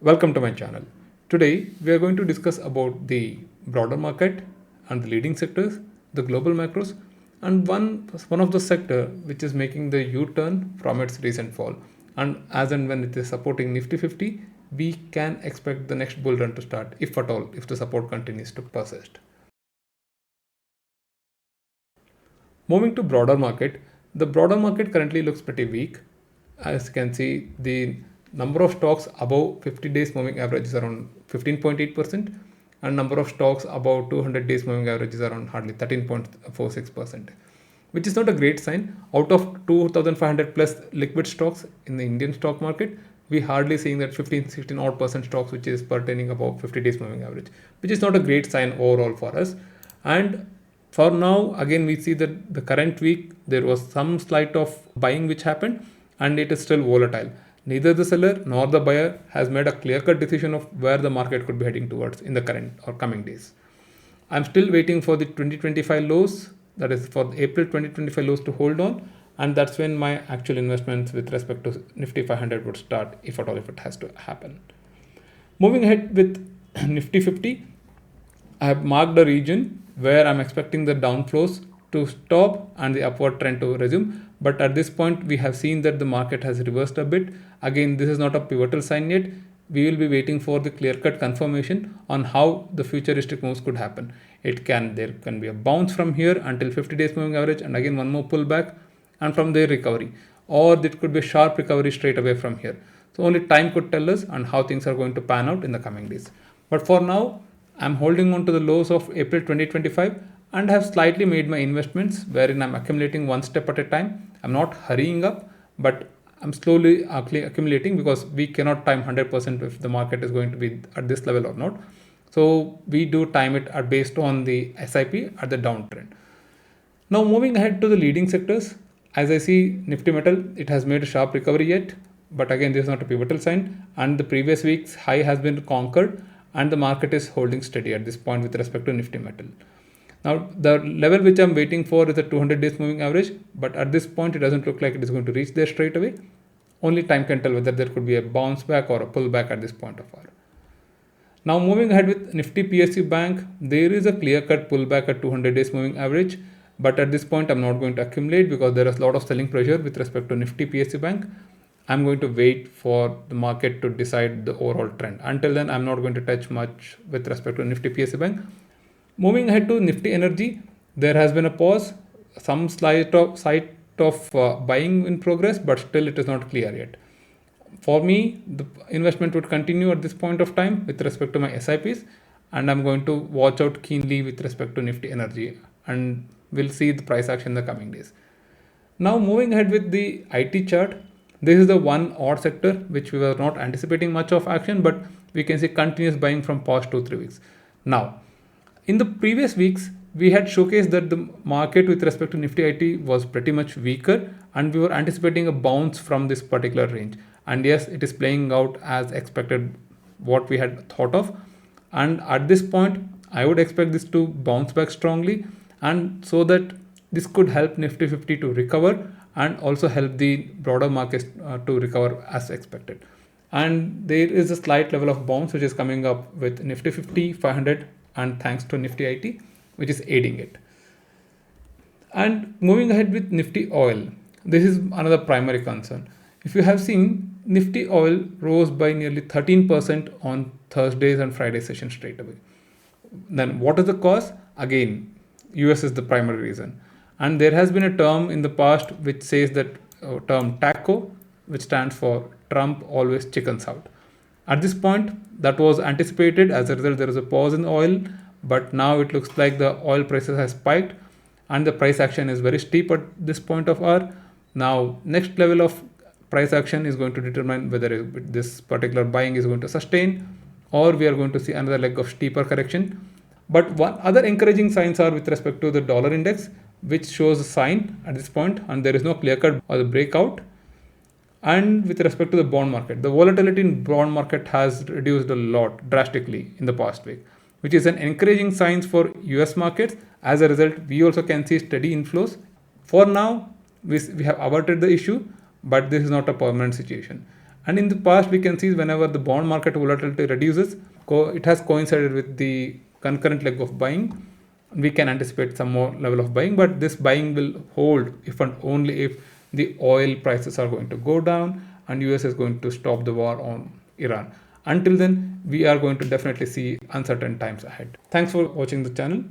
Welcome to my channel. Today we are going to discuss about the broader market and the leading sectors, the global macros, and one of the sector which is making the U-turn from its recent fall. And when it is supporting Nifty 50, we can expect the next bull run to start, if at all, if the support continues to persist. Moving to broader market, the broader market currently looks pretty weak. As you can see, the number of stocks above 50 days moving average is around 15.8%, and number of stocks above 200 days moving average is around hardly 13.46%, which is not a great sign. Out of 2,500 plus liquid stocks in the Indian stock market, we hardly seeing that 15-16 odd percent stocks which is pertaining above 50 days moving average, which is not a great sign overall for us. And for now, again, we see that the current week there was some slight of buying which happened, and it is still volatile. Neither the seller nor the buyer has made a clear-cut decision of where the market could be heading towards in the current or coming days. I'm still waiting for the 2025 lows, that is for the April 2025 lows to hold on, and that's when my actual investments with respect to Nifty 500 would start, if at all, if it has to happen. Moving ahead with Nifty 50, I have marked a region where I'm expecting the downflows to stop and the upward trend to resume. But at this point, we have seen that the market has reversed a bit. Again, this is not a pivotal sign yet. We will be waiting for the clear-cut confirmation on how the futuristic moves could happen. There can be a bounce from here until 50 days moving average, and again one more pullback, and from there recovery. Or it could be a sharp recovery straight away from here. So only time could tell us on how things are going to pan out in the coming days. But for now, I'm holding on to the lows of April 2025 and have slightly made my investments wherein I'm accumulating one step at a time. I'm not hurrying up, but I'm slowly accumulating because we cannot time 100% if the market is going to be at this level or not. So we do time it based on the SIP at the downtrend. Now moving ahead to the leading sectors, as I see Nifty Metal, it has made a sharp recovery yet, but again this is not a pivotal sign, and the previous week's high has been conquered and the market is holding steady at this point with respect to Nifty Metal. Now the level which I'm waiting for is the 200 days moving average, but at this point it doesn't look like it is going to reach there straight away. Only time can tell whether there could be a bounce back or a pullback at this point of hour. Now moving ahead with Nifty PSU Bank, there is a clear-cut pullback at 200 days moving average, but at this point I'm not going to accumulate because there is a lot of selling pressure with respect to Nifty PSU Bank. I'm going to wait for the market to decide the overall trend. Until then, I'm not going to touch much with respect to Nifty PSU Bank. Moving ahead to Nifty Energy, there has been a pause, some slight of buying in progress, but still it is not clear yet. For me, the investment would continue at this point of time with respect to my SIPs, and I'm going to watch out keenly with respect to Nifty Energy, and we'll see the price action in the coming days. Now moving ahead with the IT chart, this is the one odd sector which we were not anticipating much of action, but we can see continuous buying from past 2-3 weeks. Now, in the previous weeks, we had showcased that the market with respect to Nifty IT was pretty much weaker, and we were anticipating a bounce from this particular range. And yes, it is playing out as expected, what we had thought of. And at this point, I would expect this to bounce back strongly, and so that this could help Nifty 50 to recover and also help the broader market to recover as expected. And there is a slight level of bounce which is coming up with Nifty 50, 500, and thanks to Nifty IT, which is aiding it. And moving ahead with Nifty Oil, this is another primary concern. If you have seen, Nifty Oil rose by nearly 13% on Thursdays and Friday session straight away. Then what is the cause? Again, US is the primary reason. And there has been a term in the past which says that term TACO, which stands for Trump always chickens out. At this point, that was anticipated. As a result, there is a pause in oil, but now it looks like the oil prices has spiked and the price action is very steep at this point of hour. Now, next level of price action is going to determine whether this particular buying is going to sustain or we are going to see another leg of steeper correction. But one other encouraging signs are with respect to the dollar index, which shows a sign at this point, and there is no clear cut or the breakout. And with respect to the bond market, the volatility in bond market has reduced a lot drastically in the past week, which is an encouraging sign for US markets. As a result, we also can see steady inflows. For now, we have averted the issue, but this is not a permanent situation. And in the past, we can see whenever the bond market volatility reduces, it has coincided with the concurrent leg of buying. We can anticipate some more level of buying, but this buying will hold if and only if the oil prices are going to go down and US is going to stop the war on Iran. Until then, we are going to definitely see uncertain times ahead. Thanks for watching the channel.